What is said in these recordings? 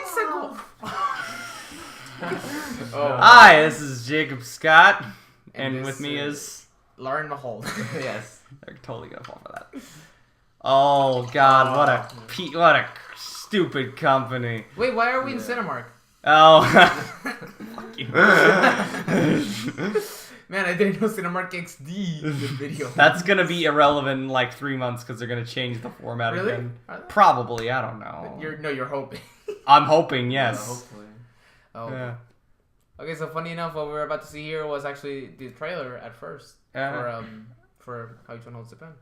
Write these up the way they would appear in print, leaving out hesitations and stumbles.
bicycle. Hi, this is Jacob Scott, and with me is Lauren Mahold. Yes, they're totally gonna fall for that. Oh God, what a stupid company. Wait, why are we in Cinemark? Oh, fuck you. Man, I didn't know Cinemark XD is a video. That's gonna be irrelevant in like 3 months because they're gonna change the format Really? again. Probably, I don't know. You're hoping. I'm hoping, yes. Yeah, hopefully. Oh. Yeah. Okay, so funny enough, what we were about to see here was actually the trailer at first for How Each One Holds the Pen.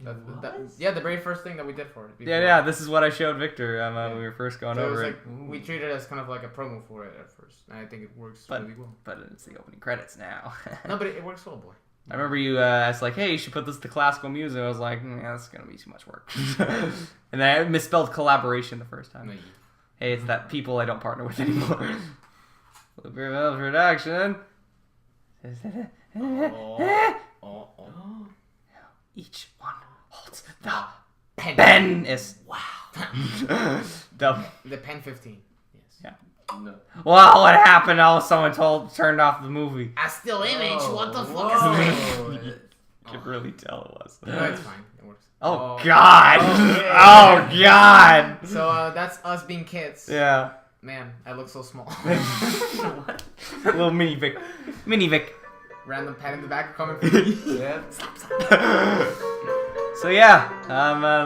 The very first thing that we did for it. Yeah. This is what I showed Victor when we were first going over it. We treated it as kind of like a promo for it at first, and I think it works really well. But it's the opening credits now. No, but it works well, boy. I remember you asked like, "Hey, you should put this to classical music." I was like, "That's gonna be too much work." And then I misspelled collaboration the first time. Hey, it's that people I don't partner with anymore. Production. Each one holds the pen. Is wow. The Pen 15. Yes. Yeah. No. Well, what happened? Oh, someone turned off the movie. A still image. What the fuck is this? You could really tell it was. No, it's fine. It works. Oh God! Okay. Oh God! So that's us being kids. Yeah. Man, I look so small. Little mini Vic. Random pat in the back coming from me. Yeah. So yeah,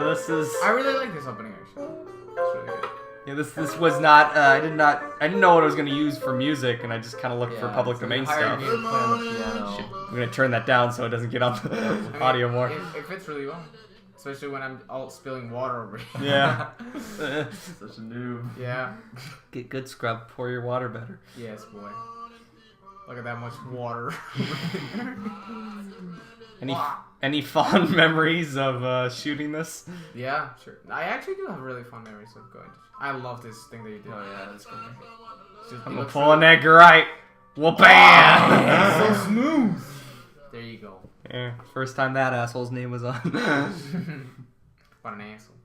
this is. I really like this opening actually. It's really good. Yeah, this was not. I didn't know what I was gonna use for music, and I just kind of looked for public so domain you hired stuff. me to play on the piano. Shit, I'm gonna turn that down so it doesn't get on the audio more. It fits really well, especially when I'm all spilling water over here. Yeah. Such a noob. Yeah. Get good scrub. Pour your water better. Yes, boy. Look at that much water. Any fond memories of shooting this? Yeah, sure. I actually do have really fond memories of going. I love this thing that you did. Oh yeah, that's cool. I'm gonna pull an egg right. Well, bam! So smooth. There you go. Yeah, first time that asshole's name was on. What an asshole.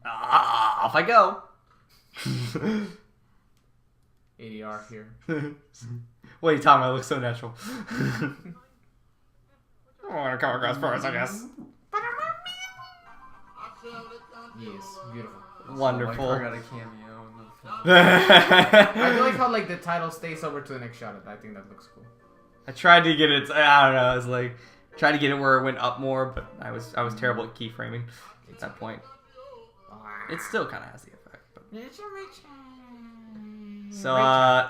Off I go. ADR here. What are you talking about? It looks so natural. I want to come across first, I guess. Yes, beautiful. Wonderful. So, like, I got a cameo in the film. I do like how like the title stays over to the next shot. I think that looks cool. I tried to get it. I don't know. I was like, tried to get it where it went up more, but I was terrible at keyframing at that point. It still kind of has the effect. But. So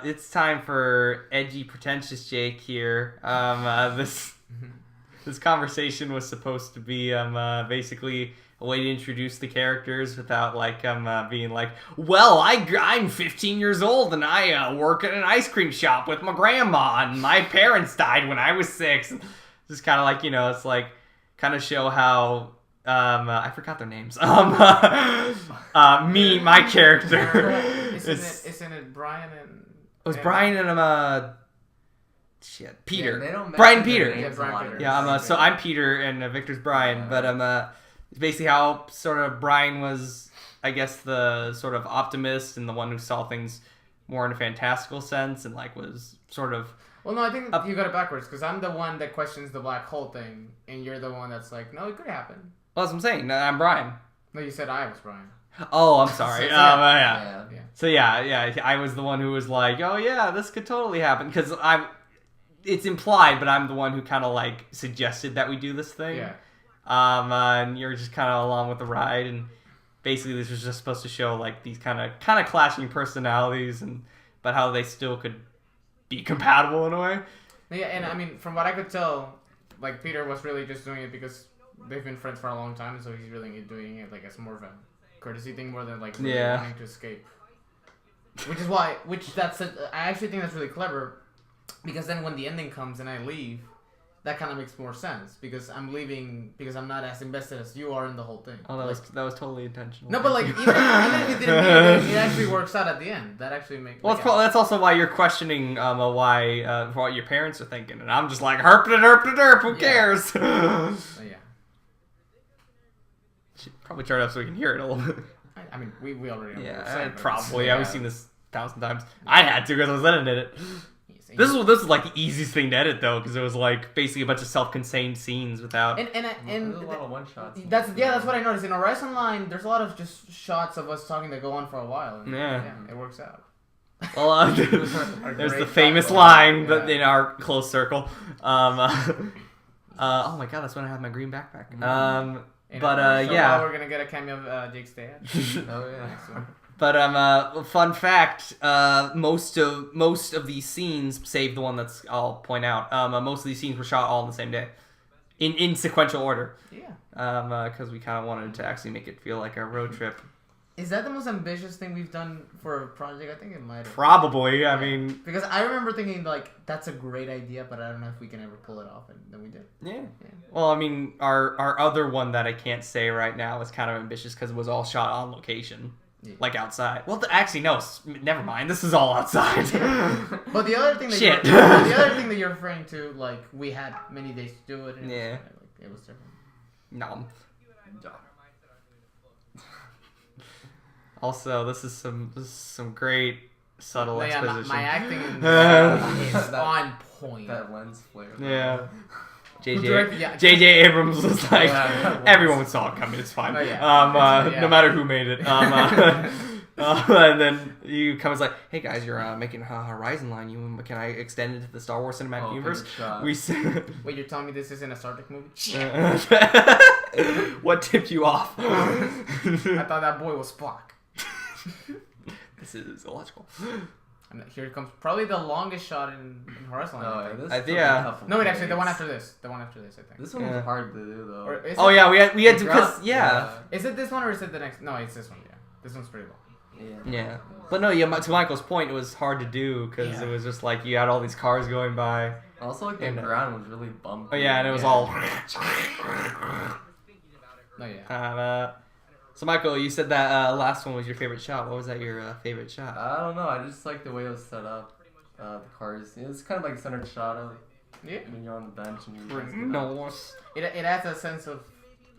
it's time for edgy, pretentious Jake here. This conversation was supposed to be basically a way to introduce the characters without like being like, well, I'm 15 years old and I work at an ice cream shop with my grandma and my parents died when I was 6. Just kind of like, you know, it's like kind of show how I forgot their names. My character. Isn't it Brian and? It was Brian and Peter. Yeah, they don't Brian mention their Peter. names a lot. Yeah, so I'm Peter and Victor's Brian, but it's basically how sort of Brian was, I guess, the sort of optimist and the one who saw things more in a fantastical sense and like was sort of. Well, no, I think you got it backwards because I'm the one that questions the black hole thing, and you're the one that's like, no, it could happen. Well, that's what I'm saying. I'm Brian. No, you said I was Brian. Oh, I'm sorry. Yeah. So yeah, I was the one who was like, oh yeah, this could totally happen because it's implied, but I'm the one who kind of like suggested that we do this thing. Yeah. And you're just kind of along with the ride, and basically this was just supposed to show like these kind of clashing personalities, but how they still could be compatible in a way. Yeah, and I mean, from what I could tell, like Peter was really just doing it because they've been friends for a long time, so he's really doing it like as more of a courtesy thing more than like really wanting to escape. I actually think that's really clever, because then when the ending comes and I leave, that kind of makes more sense because I'm leaving because I'm not as invested as you are in the whole thing. Oh, that was totally intentional. No, but like even if it didn't mean it actually works out at the end. That actually makes. Well, that's also why you're questioning why what your parents are thinking, and I'm just like herp. Who cares? So, yeah. Should probably turn it up so we can hear it a little bit. I know. I mean, we already know what we're Yeah, saying, but probably. yeah. I've seen this 1,000 times. I had to because I was editing it. it's- This is like the easiest thing to edit though, because it was like basically a bunch of self-contained scenes without. and There's a lot of one shots. that's what I noticed in Horizon Line. There's a lot of just shots of us talking that go on for a while. And, Yeah. it works out. Well, Our there's the great famous backbone. line that Yeah. in our close circle. Oh my god, that's when I had my green backpack. And But so yeah. now we're gonna get a cameo of Jake's dad. Oh yeah. But fun fact, most of these scenes, save the one that's I'll point out, most of these scenes were shot all in the same day, in sequential order. Yeah. Because we kind of wanted to actually make it feel like a road trip. Is that the most ambitious thing we've done for a project? I think it might have. Probably. I mean, Because I remember thinking, like, that's a great idea, but I don't know if we can ever pull it off, and then we did. yeah. Well, I mean, our other one that I can't say right now is kind of ambitious because it was all shot on location. Yeah. Like outside. Well, actually, no. Never mind. This is all outside. But the other thing that Shit. the other thing that you're referring to, like, we had many days to do it. And Yeah. it was different. No. Also, this is some great subtle No, yeah, exposition. my acting is That- on point. That lens flare. Yeah. Who directed- yeah. J.J. Abrams was like, Yeah. everyone saw it coming. It's fine. Oh, yeah. Yeah. No matter who made it. And then you come as like, hey guys, you're making a Horizon line. Can I extend it to the Star Wars Cinematic Universe? We said. Wait, you're telling me this isn't a Star Trek movie? What tipped you off? I thought that boy was Spock. This is illogical. And here it comes. Probably the longest shot in Horizon Line. No, I think. this I took think- a yeah. couple No, wait, actually, the one days. after this. The one after this, I think. This one was Yeah. hard to do though. Or is Oh it, yeah, we had to because Is it this one or is it the next? No, it's this one. Yeah, this one's pretty long. Yeah, but no, yeah. To Michael's point, it was hard to do because Yeah. it was just like you had all these cars going by. Also, like the And, ground was really bumpy. Oh yeah, and it was Yeah. all. No, yeah. So Michael, you said that last one was your favorite shot. What was that your favorite shot? I don't know. I just like the way it was set up. The cars. It's kind of like centered shot of Yeah. when you're on the bench and you No. It adds a sense of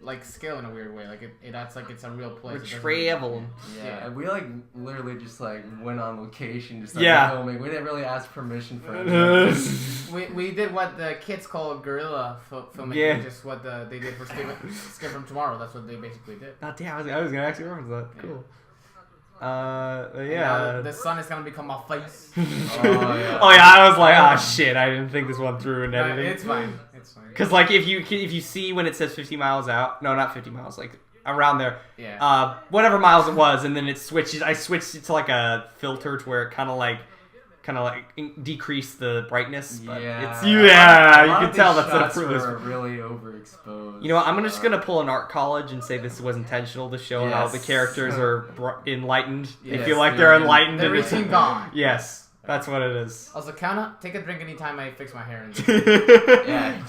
like skill in a weird way. Like it adds like it's a real place. It doesn't- Travel. Yeah, and we like literally just like went on location, just Yeah. filming. We didn't really ask permission for anything. We did what the kids call guerrilla filmmaking, Yeah. just what they did for Skip from Tomorrow. That's what they basically did. Oh damn! I was gonna actually reference that. Yeah. Cool. And now Yeah. the sun is gonna become my face. Oh yeah. Oh yeah, I was like, oh shit, I didn't think this one through in No, editing. it's fine. It's fine. Because like if you see when it says 50 miles out, no, not 50 miles, like around there, Yeah. whatever miles it was, and then it switches. I switched it to like a filter to where it kind of like decreased the brightness. But it's A you lot can of tell these that's an shots improvement. were really overexposed. You know what? I'm just gonna pull an art college and say this was intentional to show how the Yes. characters are enlightened. They Yes, feel like they're they're- enlightened. They're and it's- reaching God. Yes, that's what it is. Also, Kana, take a drink anytime I fix my hair. Yeah.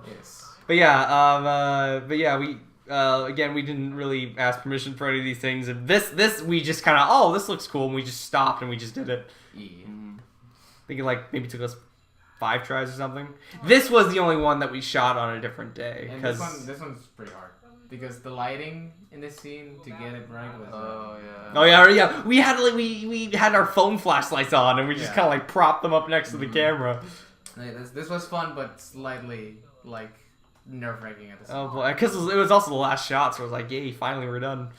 Yes. But yeah, we again we didn't really ask permission for any of these things, and this we just kind of this looks cool, and we just stopped and we just did it. Yeah. I think it like maybe took us 5 tries or something. This was the only one that we shot on a different day And because this one's pretty hard because the lighting in this scene to get it right was. Oh yeah. yeah we had like we had our phone flashlights on and we just Yeah. kind of like propped them up next to the camera. Yeah, this was fun, but slightly like nerve-wracking at the same Oh time. boy, because it was also the last shot, so it was like, yay, finally we're done.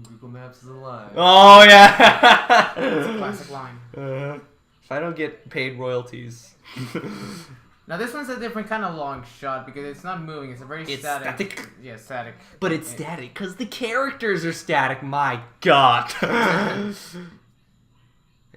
Google Maps is alive. Oh yeah. It's a classic line. If I don't get paid royalties. Now this one's a different kind of long shot because it's not moving. It's a very It's static. static. Yeah, static. But it's static because the characters are static. My God. I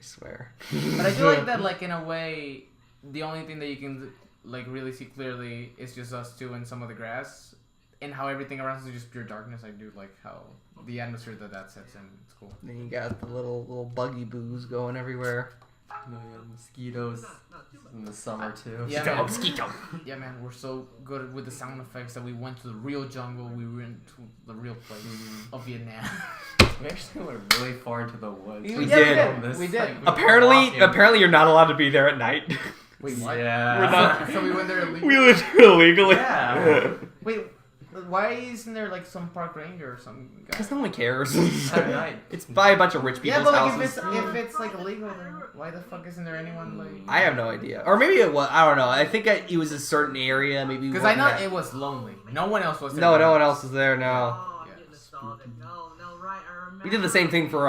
swear. But I feel like that, like in a way, the only thing that you can like really see clearly is just us two and some of the grass, and how everything around us is just pure darkness. I do like how the atmosphere that sets in. It's cool. Then you got the little buggy boos going everywhere. No, yeah, mosquitoes in the summer too. Yeah, Mosquito, man. mosquito. Yeah, man, we're so good with the sound effects that we went to the real jungle. We went to the real place of Vietnam. We actually went really far into the woods. We Yeah, did. We did. Like, Apparently you're not allowed to be there at night. Wait, what? Yeah. We're not- So we went there illegally. We lived illegally. Yeah. Wait, why isn't there like some park ranger or some guy? Because no one cares. At night. It's by a bunch of rich people's Yeah, but like houses. if it's like illegal, then why the fuck isn't there anyone like? I have no idea. Or maybe it was. I don't know. I think it was a certain area. Maybe Because I know it was lonely. No one else was there. No one else was there. No. Oh, I'm getting nostalgic. No, right. I remember. We did the same thing for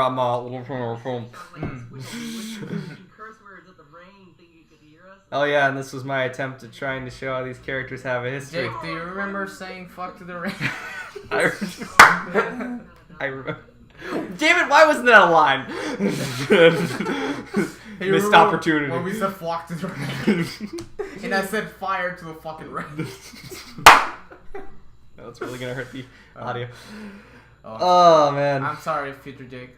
Curse words at the brain think you could hear us. Oh yeah, and this was my attempt at trying to show how these characters have a history. Jake, do you remember saying "fuck" to the rain? I remember. Damn it! Why wasn't that a line? Hey, Missed opportunity. When we said "flock" to the rain, and I said "fire" to the fucking rain. That's really gonna hurt the audio. Oh, man. I'm sorry, future Jake.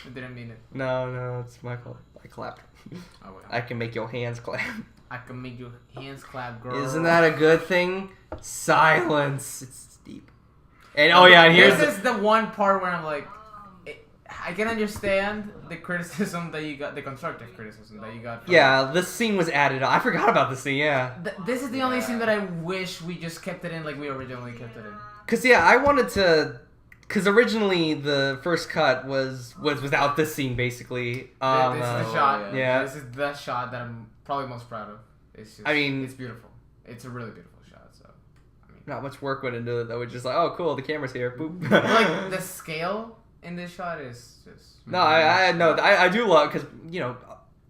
I didn't mean it. No, it's my fault. I clapped. Oh, well. I can make your hands clap. I can make your hands clap, girl. Isn't that a good thing? Silence. It's deep. And and here's this is the one part where I'm like, I can understand the criticism that you got, the constructive criticism that you got. Yeah, this scene was added on. I forgot about this scene, yeah. This is the only scene that I wish we just kept it in like we originally kept it in. Because, I wanted to... Because originally the first cut was without this scene, basically. This is the shot. Yeah. This is the shot that I'm probably most proud of. It's just, it's beautiful. It's a really beautiful shot, so... Not much work went into it, though. We're just like, oh, cool, the camera's here. Boop. Like, the scale in this shot is just... No, I do love, because,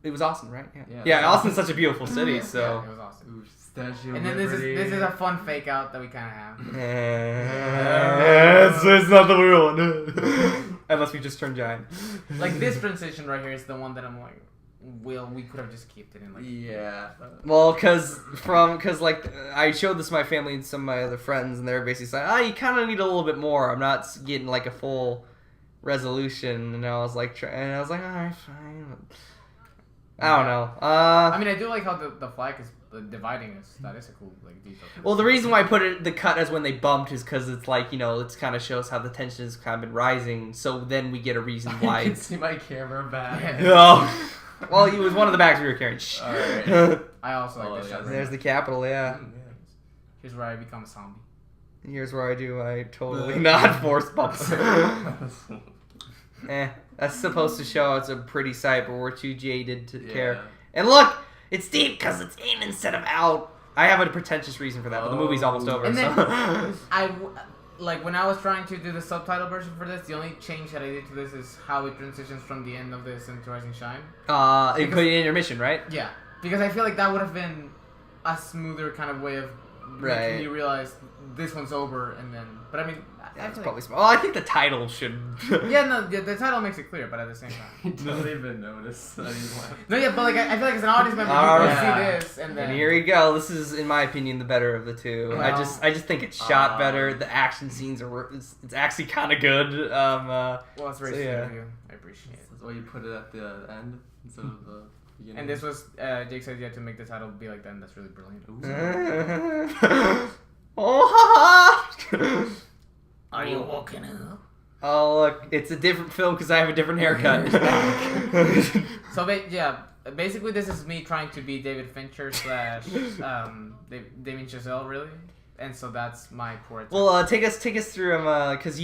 it was Austin, right? Yeah, Austin's such a beautiful city, so... Yeah, it was awesome. Ooh, Statue And then this is a fun fake out that we kind of have. It's not the real one. Unless we just turn giant. Like, this transition right here is the one that I'm like, we could have just kept it in. Like, yeah. Well, because I showed this to my family and some of my other friends, and they were basically saying, you kind of need a little bit more. I'm not getting like a full resolution, and I was like, all right, fine. I don't know. I mean, I do like how the flag is dividing us. That is a cool like detail. Well, the reason why I put the cut as when they bumped is because it's like, it kind of shows how the tension has kind of been rising. So then we get a reason why. I can see my camera back. No. Well, it was one of the bags we were carrying. Shh. All right. I also like this shot. There's the capital, yeah. Here's where I become a zombie. Here's where I totally not force bumps. That's supposed to show it's a pretty sight, but we're too jaded to care. And look, it's deep because it's in instead of out. I have a pretentious reason for that, but the movie's almost over. And then so. when I was trying to do the subtitle version for this, the only change that I did to this is how it transitions from the end of this into Rise and Shine. It put an intermission, right? Yeah, because I feel like that would have been a smoother kind of way of making you realize this one's over, and then. But I mean, that's probably smart. Well, I think the title should. The title makes it clear, but at the same time, you don't even notice. No, but like I feel like as an audience member, you can see this, and then. And here we go. This is, in my opinion, the better of the two. Well, I just think it's shot better. The action scenes it's actually kind of good. Well, it's very sweet of you. I appreciate it. That's why you put it at the end instead of the beginning. And this was Jake's idea to make the title be like that, and that's really brilliant. Are you walking up? Oh, look, it's a different film because I have a different haircut. So, basically this is me trying to be David Fincher / Damien Chazelle, really. And so that's my poor attempt. Well, take us through because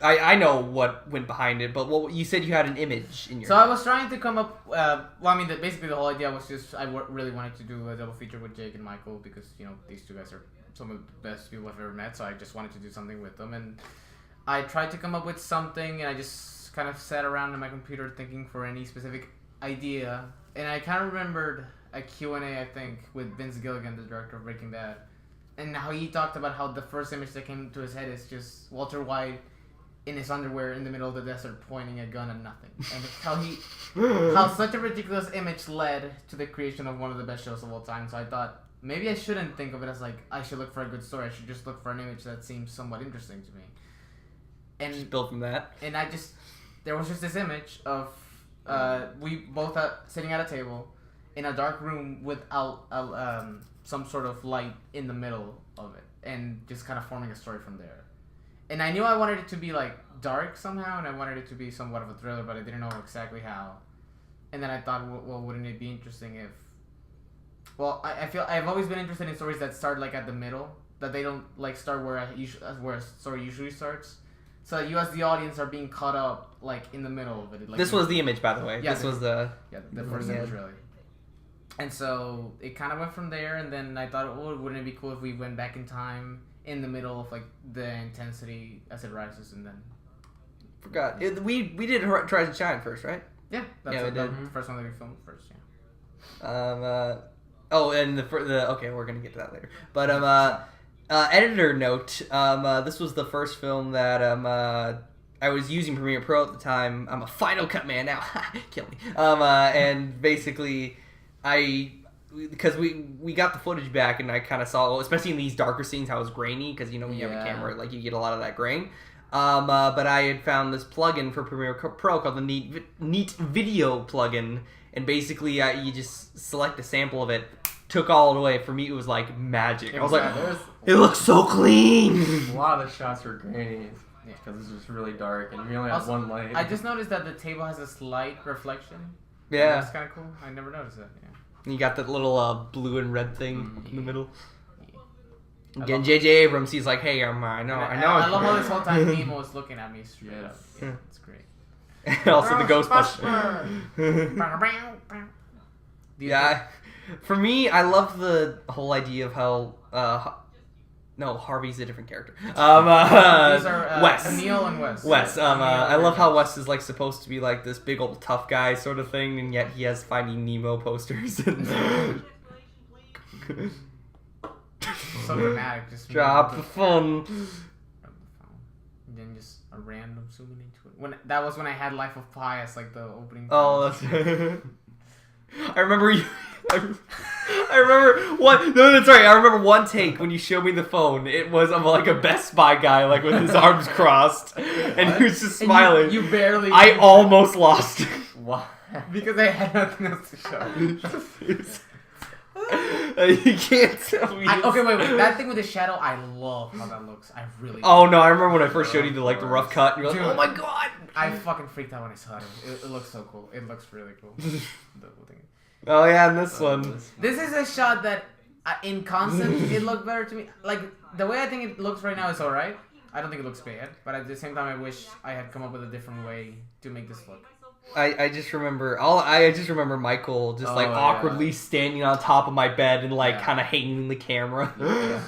I know what went behind it, but you said you had an image in your head. I was trying to come up, basically the whole idea was just, I really wanted to do a double feature with Jake and Michael because, these two guys are some of the best people I've ever met, so I just wanted to do something with them, and I tried to come up with something, and I just kind of sat around on my computer thinking for any specific idea, and I kind of remembered a Q&A, I think, with Vince Gilligan, the director of Breaking Bad, and how he talked about how the first image that came to his head is just Walter White in his underwear in the middle of the desert pointing a gun at nothing, and how such a ridiculous image led to the creation of one of the best shows of all time, so I thought, maybe I shouldn't think of it as like, I should look for a good story. I should just look for an image that seems somewhat interesting to me. And just built from that. And there was just this image of we both sitting at a table in a dark room without some sort of light in the middle of it, and just kind of forming a story from there. And I knew I wanted it to be like dark somehow, and I wanted it to be somewhat of a thriller, but I didn't know exactly how. And then I thought, well, wouldn't it be interesting if... Well, I feel I've always been interested in stories that start like at the middle, that they don't like start where a story usually starts. So you as the audience are being caught up like in the middle of it. Like, this was the image, by the way. Yeah, this was the first image really. And so it kind of went from there, and then I thought, oh, wouldn't it be cool if we went back in time in the middle of like the intensity as it rises, and then forgot we did Try to Shine first, right? Yeah, that's the first one that we filmed first. Yeah. And okay, we're gonna get to that later. But editor note. This was the first film that I was using Premiere Pro at the time. I'm a Final Cut man now. Kill me. And basically, because we got the footage back, and I kind of saw, especially in these darker scenes, how it was grainy, because when you have a camera, like you get a lot of that grain. But I had found this plugin for Premiere Pro called the Neat Video plugin, and basically you just select a sample of it. Took all the way. For me, it was like magic. I was like, it looks so clean. A lot of the shots were grainy because it's just really dark, and we only have one light. I just noticed that the table has a slight reflection. Yeah, that's kind of cool. I never noticed that. Yeah. You got that little blue and red thing in the middle. Again, J.J. Abrams, he's like, hey, I know. I love how this whole time Nemo is looking at me straight up. Yeah, it's great. And also the Ghostbuster. Yeah, for me, I love the whole idea of how. No, Harvey's a different character. These are Wes. Neil and Wes. Wes. I love how Wes is like supposed to be like this big old tough guy sort of thing, and yet he has Finding Nemo posters. So dramatic. Just drop the phone. And then just a random zooming into it. That was when I had Life of Pi as like the opening. Oh, that's. I remember you. I remember one. No, that's right. I remember one take when you showed me the phone. It was of like a Best Buy guy, like with his arms crossed, and he was just smiling. You barely. I almost lost. Why? Because I had nothing else to show. You can't tell me. Okay, wait. That thing with the shadow, I love how that looks. I really. Oh no! I remember when I first showed you the rough cut. And you're like, Dude, oh my god! I fucking freaked out when I saw it. It looks so cool. It looks really cool. Oh yeah, and this one. This is a shot that, in concept, it looked better to me. Like the way I think it looks right now is alright. I don't think it looks bad, but at the same time, I wish I had come up with a different way to make this look. I just remember I just remember Michael just awkwardly standing on top of my bed and kind of hating the camera. Yeah.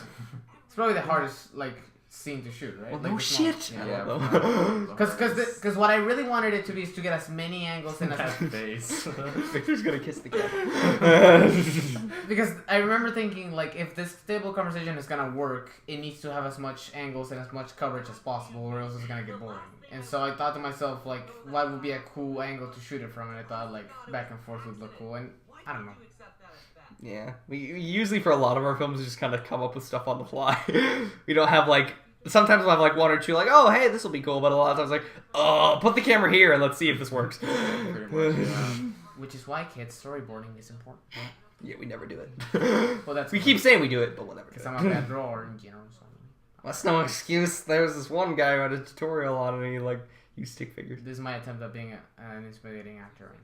It's probably the hardest scene to shoot, right? Well, no shit. Because what I really wanted it to be is to get as many angles in as face. Victor's gonna kiss the camera. Because I remember thinking if this table conversation is gonna work, it needs to have as much angles and as much coverage as possible, or else it's gonna get boring. And so I thought to myself, what would be a cool angle to shoot it from? And I thought, back and forth would look cool. And I don't know. Yeah. We usually, for a lot of our films, just kind of come up with stuff on the fly. We don't have, sometimes we'll have, one or two, oh, hey, this will be cool. But a lot of times, oh, put the camera here and let's see if this works. Pretty much, yeah. Which is why, kids, storyboarding is important. Yeah, we never do it. Well, that's we keep saying we do it, but we'll never do it. Because I'm a bad drawer in general. So. That's no excuse. There's this one guy who had a tutorial on it, and he used stick figures. This is my attempt at being an intimidating actor right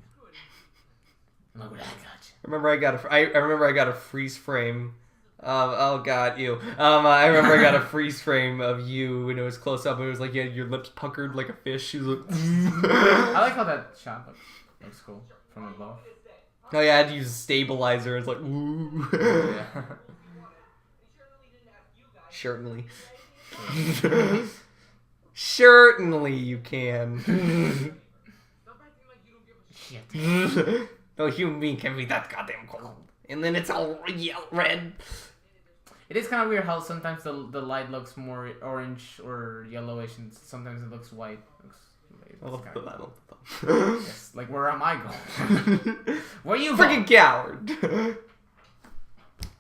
now. Look what I got. I remember I got a freeze frame. Oh god, ew. I remember I got a freeze frame of you, and it was close up. And it was you had your lips puckered like a fish. You look. I like how that shot looks cool from above. Oh yeah, I had to use a stabilizer. It's ooh. Yeah. Certainly. Certainly you can. Shit. No human being can be that goddamn cold. And then it's all red. It is kind of weird how sometimes the light looks more orange or yellowish, and sometimes it looks white. Yes, where am I going? Where you freaking coward?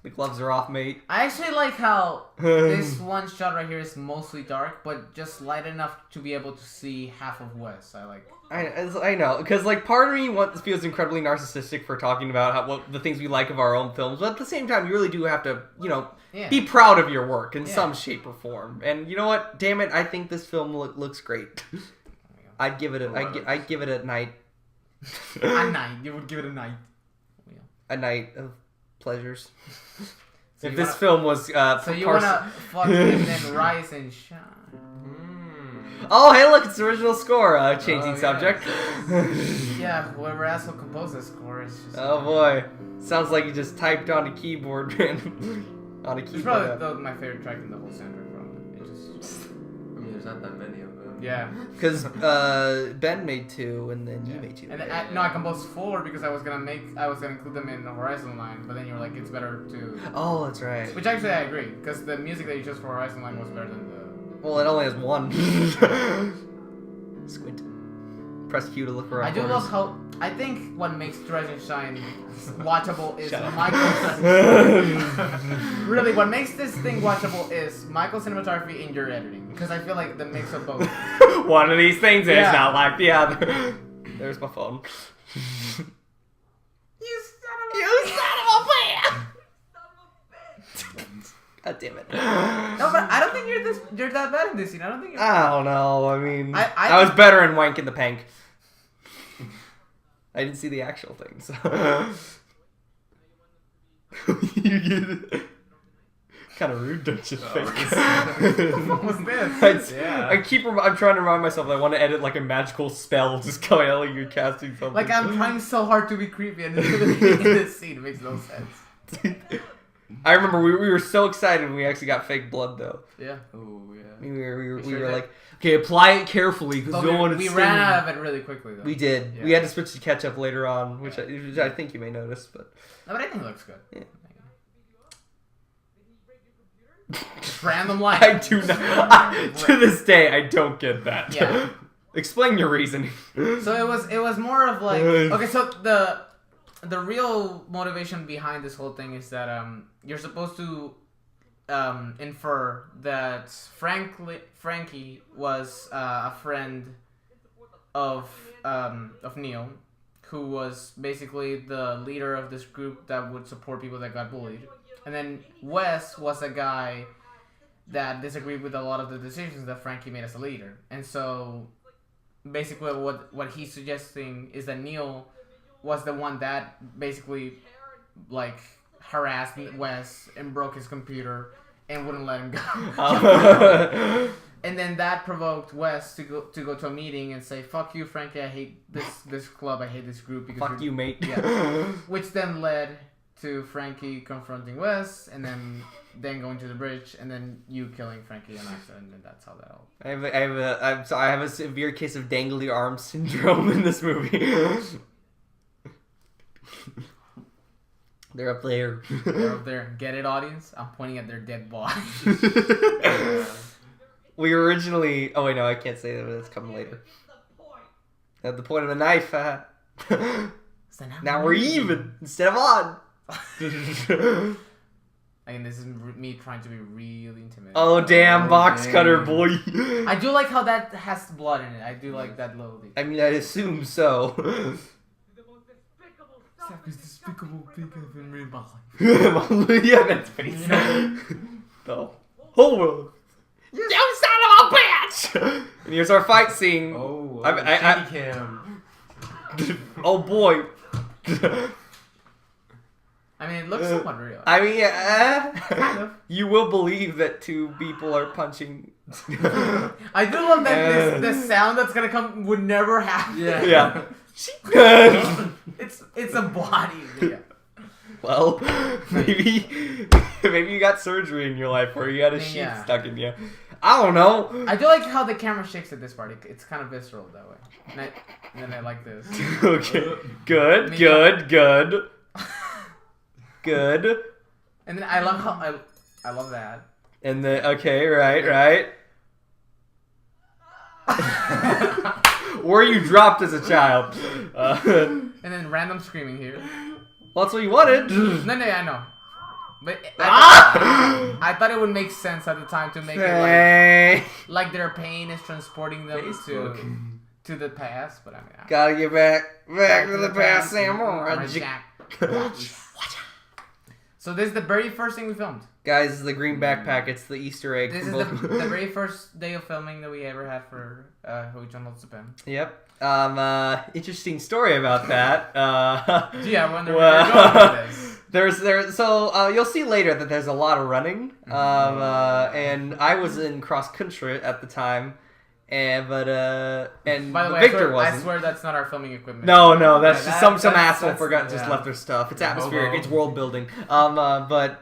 The gloves are off, mate. I actually like how this one shot right here is mostly dark, but just light enough to be able to see half of Wes. I know, because part of me feels incredibly narcissistic for talking about the things we like of our own films, but at the same time, you really do have to, be proud of your work in some shape or form. And you know what? Damn it, I think this film looks great. I'd give it I'd give it a night. A night. You would give it a night. A night of pleasures. So if this film was so you wanna fucking then rise and shine. Oh, hey, look, it's the original score. Changing subject. Yeah, whoever asshole composed this score is just. Oh boy, sounds like you just typed on a keyboard randomly. On a It's keyboard. probably my favorite track in the whole soundtrack. Probably. It just. I mean, there's not that many of them. Yeah. Because Ben made 2, and then you made 2. And I composed 4 because I was gonna include them in the Horizon line, but then you were like, it's better to. Oh, that's right. Which actually I agree, because the music that you chose for Horizon line was better than the. Well, it only has 1. Squint. Press Q to look for. I do love how. I think what makes Rise and Shine watchable is Shut up. Michael's. Really, what makes this thing watchable is Michael's cinematography and your editing, because I feel like the mix of both. One of these things is Yeah. not like the other. There's my phone. You son of a God damn it. No, but I don't think you're that bad in this scene. I don't think you're. I don't know. I mean, I was better in Wank in the Pank. I didn't see the actual thing, so. You get it. Kind of rude, don't you think? What was this? I'm trying to remind myself that I want to edit like a magical spell just coming out like you're casting something. Like I'm trying so hard to be creepy, and in this scene it makes no sense. I remember we were so excited when we actually got fake blood though. Yeah. Oh yeah. I mean, we were sure did. like, okay, apply it carefully because But you don't want to. we ran out of it really quickly though. We did. Yeah. We had to switch to ketchup later on, which I think you may notice, but. No, but I think it looks good. Yeah. Just random line. I do not. To this day, I don't get that. Yeah. Explain your reasoning. So it was more of like, okay, so the real motivation behind this whole thing is that you're supposed to infer that Frankie was a friend of Neil, who was basically the leader of this group that would support people that got bullied. And then Wes was a guy that disagreed with a lot of the decisions that Frankie made as a leader. And so basically what he's suggesting is that Neil was the one that basically like harassed Wes and broke his computer and wouldn't let him go. And then that provoked Wes to go to a meeting and say, "Fuck you, Frankie, I hate this club, I hate this group." Because Fuck you, mate. Yeah. Which then led to Frankie confronting Wes, and then going to the bridge, and then you killing Frankie on accident, and that's how that all. I have a severe case of dangly arm syndrome in this movie. They're up there. They're up there. Get it, audience? I'm pointing at their dead body. We originally. Oh wait, no, I can't say that. It's coming later. At the point of the knife. So now we're even instead of odd. And this is me trying to be really intimidating. Oh damn, box dang. cutter boy. I do like how that has blood in it. I do like that little detail. I mean, I'd assume so. Despicable thing I've been read about. Yeah, that's face. The whole world. You son of a bitch! And here's our fight scene. Oh, I- cam. Oh boy. I mean, it looks somewhat real. I mean, Kind of. you will believe that 2 people are punching. I do love that the sound that's gonna come would never happen. Yeah. It's a body. Yeah. Well, maybe you got surgery in your life or you had a sheet Yeah. stuck in you. I don't know. I do like how the camera shakes at this part. It's kind of visceral that way. And then I like this. Okay. Good. Good. And then I love how I love that. And then okay, right. Where you dropped as a child. And then random screaming here. Well, that's what you wanted. No, I know. But I thought it would make sense at the time to make it like their pain is transporting them to the past. But I mean, Gotta get back to the past, Samurai. Jack. So this is the very first thing we filmed. Guys, this is the green backpack. It's the Easter egg. This is for the both. very first day of filming that we ever had for Hoichon Loves Japan. Yep. Interesting story about that. Yeah, I wonder where you're going with this. So you'll see later that there's a lot of running. And I was in cross country at the time. And By the way, Victor wasn't. I swear that's not our filming equipment. No, that's just some asshole that's- forgot just yeah. left their stuff. It's atmospheric, Hobo. it's world building. But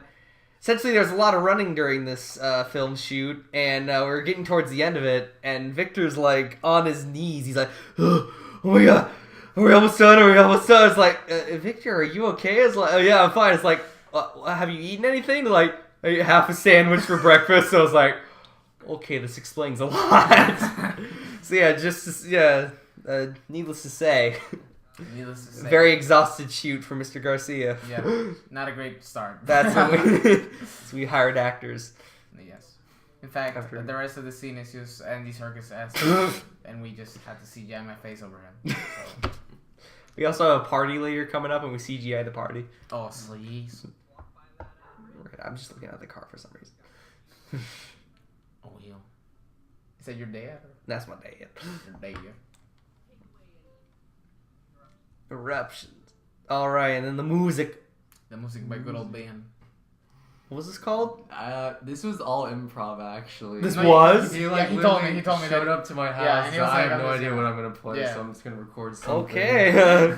essentially, there's a lot of running during this film shoot, and we're getting towards the end of it, and Victor's like on his knees. He's like, "Oh my god, are we almost done? Are we almost done?" It's like, Victor, are you okay? It's like, "Oh yeah, I'm fine." It's like, have you eaten anything? Like, I ate half a sandwich for breakfast. So I was like, okay, this explains a lot. So yeah, needless to say. Needless to say. Very exhausted shoot for Mr. Garcia. Yeah, not a great start. That's what we we hired actors. Yes. In fact, After- the rest of the scene is just Andy Serkis ass, and we just had to CGI my face over him. So. We also have a party later coming up, and we CGI the party. Oh, sleaze. I'm just looking at the car for some reason. Oh, you. Is that your dad? That's my dad. Your dad. Eruptions. All right, and then the music. The music by good old Ben. What was this called? This was all improv, actually. This No, was? He Yeah, like he told me. literally He told me showed that. up to my house. Yeah, and he was I like, have I'm no just idea gonna- what I'm gonna play, Yeah. so I'm just gonna record something. Okay. Yeah,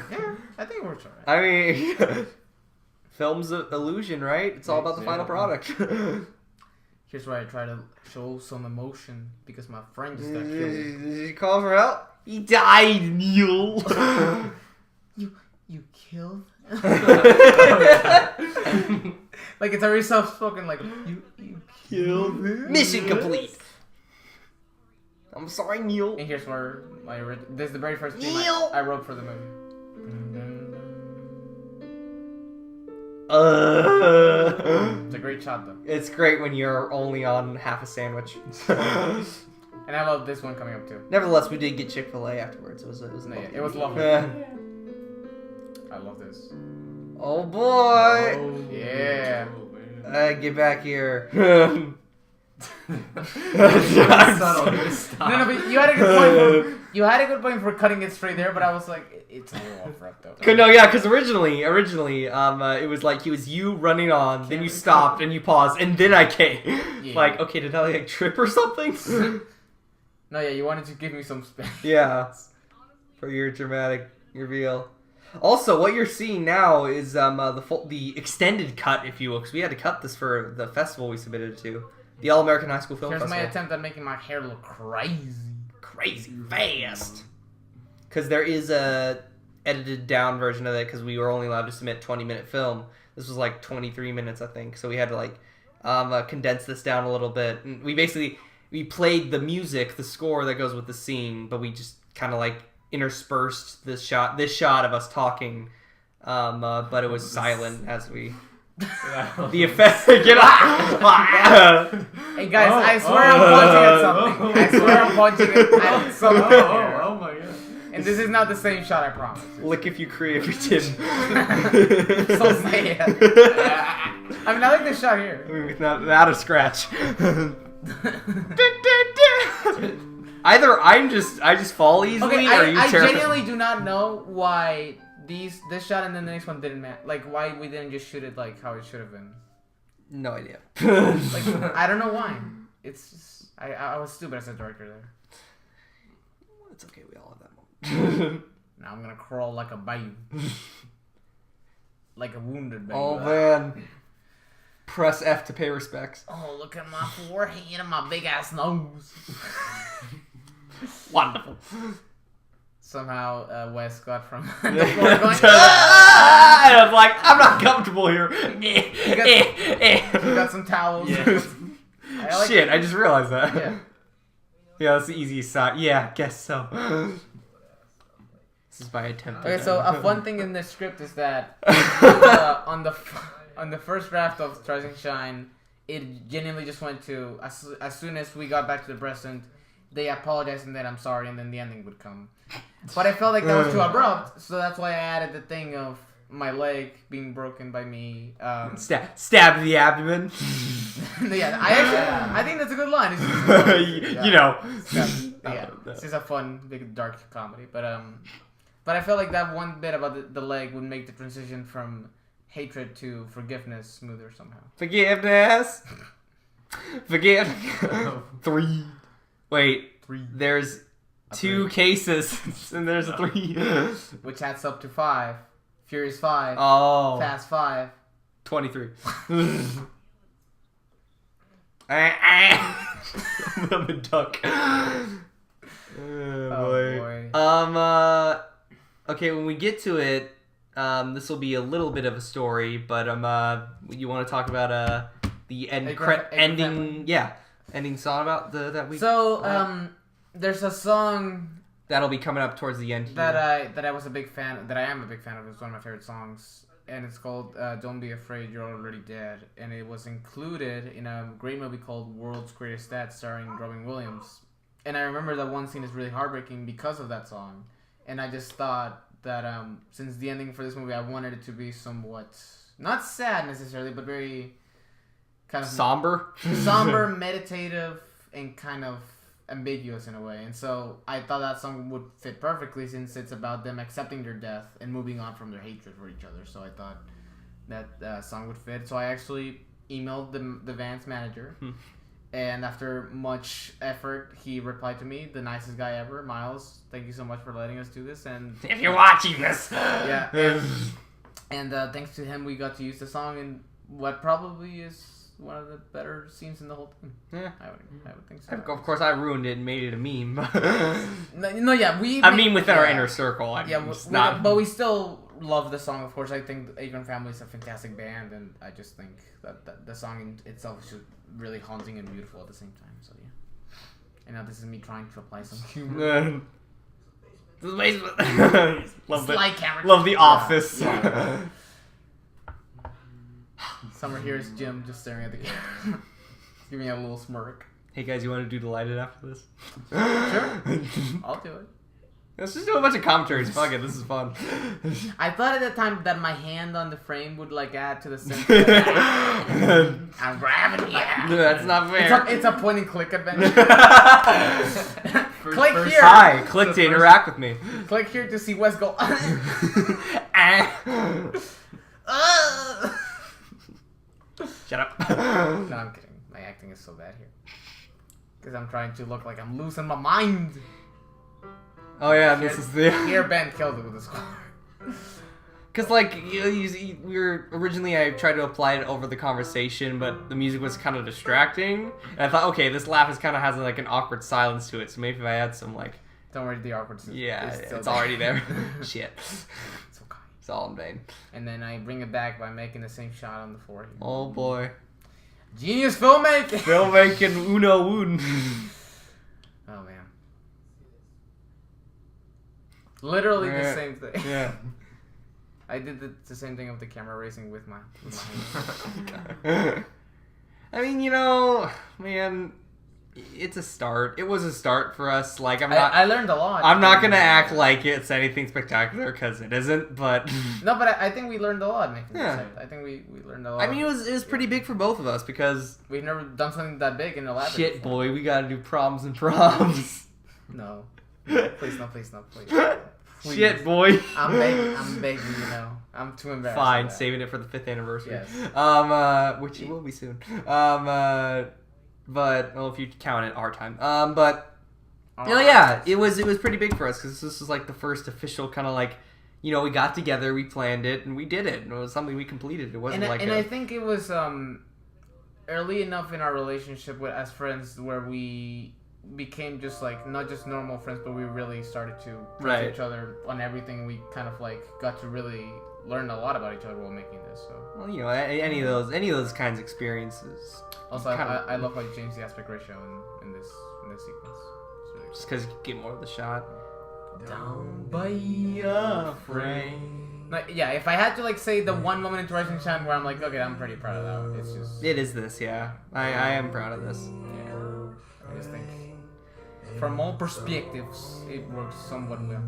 I think it works alright. I mean, film's an illusion, right? It's all about the final product. Here's where I try to show some emotion because my friend just got killed. Did you call for help? He died, Neil. You killed? Like it's already soft-spoken. Like you Killed. Mission complete. I'm sorry, Neil. And here's where this is the very first theme Neil! I wrote for the movie. It's a great shot though, It's great when you're only on half a sandwich. and I love this one coming up too. Nevertheless, we did get Chick-fil-A afterwards. It was No, yeah, it was lovely. I love this. Oh boy! Yeah. Get back here. Subtle, stop. No, but you had a good point. You had a good point for cutting it straight there, but I was like, it's a little off rep though. No, yeah, because originally, it was like it was you running on, then you stopped and you paused, and then I came. Yeah. Like, okay, did I like trip or something? No, yeah, you wanted to give me some space. Yeah, for your dramatic reveal. Also, what you're seeing now is the extended cut, if you will, because we had to cut this for the festival we submitted to, the All American High School Film Here's Festival. my attempt at making my hair look crazy Fast. Because there is a edited down version of it, because we were only allowed to submit 20-minute film. This was like 23 minutes, I think. So we had to like condense this down a little bit. And we played the music, the score that goes with the scene, but we just kind of like interspersed this shot of us talking, but it was silent as we. The effect. Get out! Hey guys, I swear I'm pointing at something. I swear I'm pointing at something here. Oh my god. And this is not the same shot, I promise. Lick if you creative. So sad. I mean, I like this shot here. Without a scratch. Either I just fall easily, Okay, or you I terrible. genuinely do not know why this shot and then the next one didn't match. Like, why we didn't just shoot it like how it should have been. No idea. Like, I don't know why. It's just, I was stupid as a director there. It's okay, we all have that moment. Now I'm gonna crawl like a babe. Like a wounded babe. Oh man. Press F to pay respects. Oh, look at my forehead and my big ass nose. Wonderful. Somehow, Wes got from the And floor going, I was like, I'm not comfortable here. You got some towels. Yeah. I like Shit, I just realized that. Yeah. Yeah, that's the easiest side. Yeah, I guess so. This is my attempt. Okay, so a fun thing in this script is that on the first draft of Stars and Shine, it genuinely just went to as soon as we got back to the present, they apologized and then I'm sorry, and then the ending would come. But I felt like that was too abrupt, so that's why I added the thing of my leg being broken by me. Stab to the abdomen. Yeah, I think that's a good line. It's just, You know. yeah, it's just a fun, big, dark comedy. But I felt like that one bit about the leg would make the transition from hatred to forgiveness smoother somehow. Forgiveness. Forgive. 3. Wait. 3. There's 2 cases, and there's a 3. Which adds up to 5. Furious 5. Oh. Fast 5. 23. I'm a duck. Oh boy. Okay, when we get to it, this will be a little bit of a story, but you want to talk about the ending? Yeah, ending song about that we. So there's a song that'll be coming up towards the end here. that I was a big fan. That I am a big fan of. It's one of my favorite songs. And it's called Don't Be Afraid, You're Already Dead. And it was included in a great movie called World's Greatest Dad starring Robin Williams. And I remember that one scene is really heartbreaking because of that song. And I just thought that since the ending for this movie, I wanted it to be somewhat, not sad necessarily, but very kind of somber, meditative, and kind of ambiguous in a way. And so I thought that song would fit perfectly since it's about them accepting their death and moving on from their hatred for each other. So I thought that song would fit. So I actually emailed the Vans manager, and after much effort, he replied to me, the nicest guy ever, Miles. Thank you so much for letting us do this. And if you're watching this, yeah, and thanks to him, we got to use the song in what probably is one of the better scenes in the whole thing. Yeah, I would think so. Of course, I ruined it and made it a meme. I mean, within our inner circle. But we still love the song. Of course, I think the Akron Family is a fantastic band, and I just think that the song in itself is just really haunting and beautiful at the same time. So yeah. And now this is me trying to apply some humor. Love The Office. Yeah. Summer here is Jim just staring at the camera. Giving a little smirk. Hey guys, you want to do Delighted after this? Sure. I'll do it. Let's just do a bunch of commentaries. Fuck it, this is fun. I thought at the time that my hand on the frame would like add to the sense. I'm grabbing you. No, that's not fair. It's a point and click adventure. Click here. Hi, click to interact with me. Click here to see Wes go. Shut up. No, I'm kidding. My acting is so bad here. Because I'm trying to look like I'm losing my mind. Oh yeah, this is the... Here, Ben killed it with his score. Because, like, originally I tried to apply it over the conversation, but the music was kind of distracting. And I thought, okay, this laugh kind of has, like, an awkward silence to it, so maybe if I add some, like... Don't worry, the awkward silence. Yeah, it's already there. Shit. It's okay. It's all in vain. And then I bring it back by making the same shot on the forehead. Oh, boy. Genius filmmaking! Filmmaking uno un. Oh, man. Literally the same thing. Yeah. I did the same thing with the camera racing with my hands. I mean, man, it's a start. It was a start for us. Like, I learned a lot. I'm not gonna act like it's anything spectacular because it isn't. But no, but I think we learned a lot making this site. I think we learned a lot. I mean, it was pretty big for both of us because we've never done something that big and elaborate. Shit, boy, we gotta do proms and proms. No, please, no, please. Please. Shit, boy. I'm begging, I'm too embarrassed. Fine, saving it for the 5th anniversary. Yes. Which it will be soon. But well, if you count it our time. But yeah, it was pretty big for us because this was like the first official kind of like, we got together, we planned it, and we did it. And it was something we completed. It wasn't I think it was early enough in our relationship as friends where we became just like not just normal friends, but we really started to trust each other on everything. We kind of like got to really learn a lot about each other while making this. So well, any of those kinds of experiences. Also, I love how you changed the aspect ratio in this sequence. Really just because you get more of the shot. Don't be afraid. Like, yeah, if I had to like say the one moment in Rising Sun where I'm like, okay, I'm pretty proud of that one. It's just it is this, yeah. I am proud of this. Yeah, I just think. From all perspectives, it works somewhat well.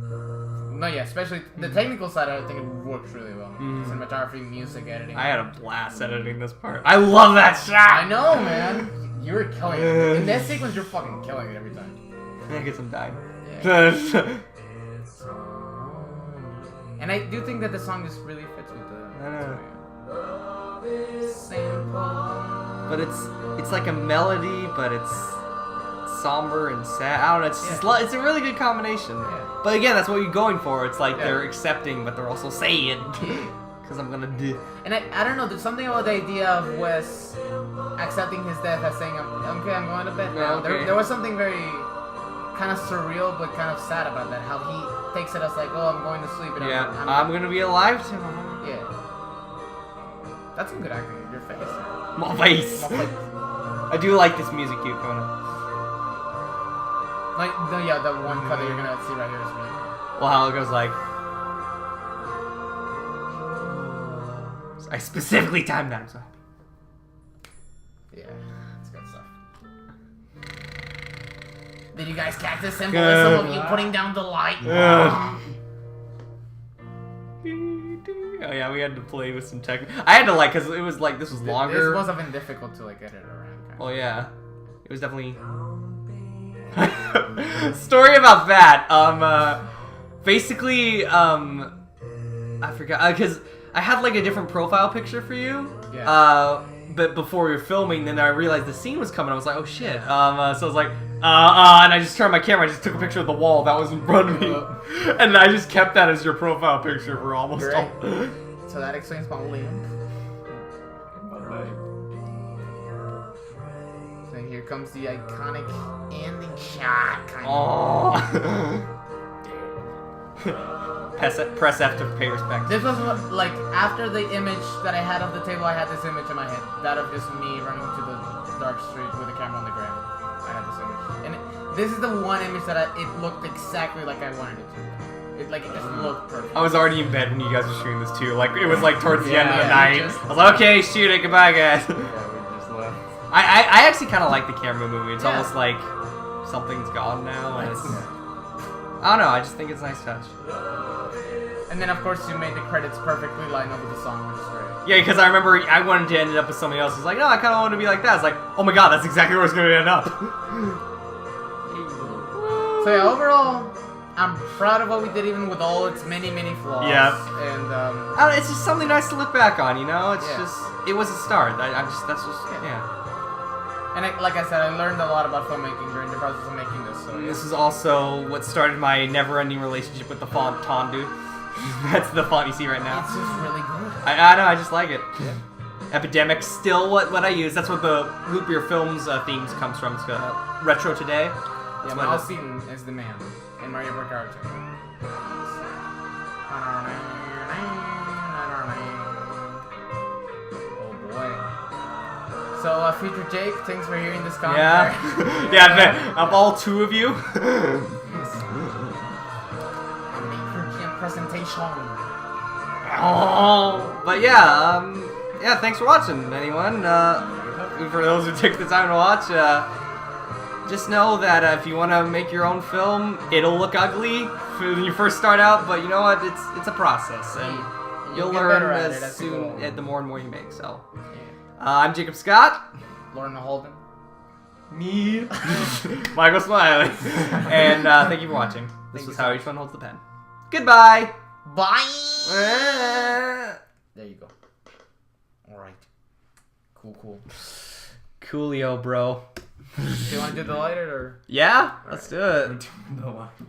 No, yeah, especially the technical side, I think it works really well. Cinematography, music, editing. I had a blast editing this part. I love that shot! I know, man! You were killing it. In that sequence, you're fucking killing it every time. I guess I'm dying. Yeah. And I do think that the song just really fits with the... But it's like a melody, but it's somber and sad. I don't know. It's just it's a really good combination. Yeah. But again, that's what you're going for. It's like they're accepting, but they're also saying, because I'm gonna do. And I don't know. There's something about the idea of Wes accepting his death as saying, "Okay, I'm going to bed now." Okay. There was something very kind of surreal, but kind of sad about that. How he takes it as like, "Oh, I'm going to sleep." And I'm gonna be alive tomorrow. Yeah. That's some good acting. Your face. My face. My face. I do like this music cue coming up. Like, the one cut that you're gonna see right here is really cool. Well, how it goes like. I specifically timed that. I'm so happy. Yeah, it's good stuff. Did you guys catch the symbolism of you putting down the light? Oh yeah, we had to play with some tech. I had to because it was like this was longer. This must have been difficult to edit around. Oh yeah, it was definitely. Story about that. Basically, I forgot because I had like a different profile picture for you. Yeah. But before we were filming, then I realized the scene was coming. I was like, oh shit. So I was like, and I just turned my camera. I just took a picture of the wall that was in front of me, and I just kept that as your profile picture for almost all. So that explains my Liam. So here comes the iconic ending shot. Press F to pay respect. This was like after the image that I had of the table. I had this image in my head, that of just me running to the dark street with the camera on the ground. I had this image, and this is the one image that it looked exactly like I wanted it to. It just looked perfect. I was already in bed when you guys were shooting this too. Like it was like towards the end of the night. I was like, okay, shoot it, goodbye, guys. Yeah, we just left. I actually kind of like the camera movie. It's almost like something's gone now, and it's. I don't know. I just think it's a nice touch. And then of course you made the credits perfectly line up with the song, which is great. Yeah, because I remember I wanted to end up with somebody else. It's like, no, I kind of want to be like that. It's like, oh my god, that's exactly where it's going to end up. So yeah, overall, I'm proud of what we did, even with all its many flaws. Yeah. And I don't know, it's just something nice to look back on, you know. It's just, it was a start. And like I said, I learned a lot about filmmaking during the process of making this. So This is also what started my never-ending relationship with the font Tondu. That's the font you see right now. It's just really good. I know, I just like it. Yeah. Epidemic's still what I use. That's what the Loop Your Films themes comes from. It's Retro Today. Yeah, Miles Seaton is the man in Mario Bros. Character. Oh boy. So, Future Jake, thanks for hearing this commentary. Yeah, man, of all two of you. Presentation. Oh, but yeah, thanks for watching, anyone. For those who took the time to watch, just know that if you want to make your own film, it'll look ugly when you first start out, but you know what? It's a process, and you'll learn as soon the more and more you make. So, I'm Jacob Scott. Lauren Holden. Me. Michael Smiley. And thank you for watching. This was How Each One Holds the Pen. Goodbye. Bye. There you go. All right. Cool. Coolio, bro. Do you want to do the lighter or? Yeah, let's do it. No.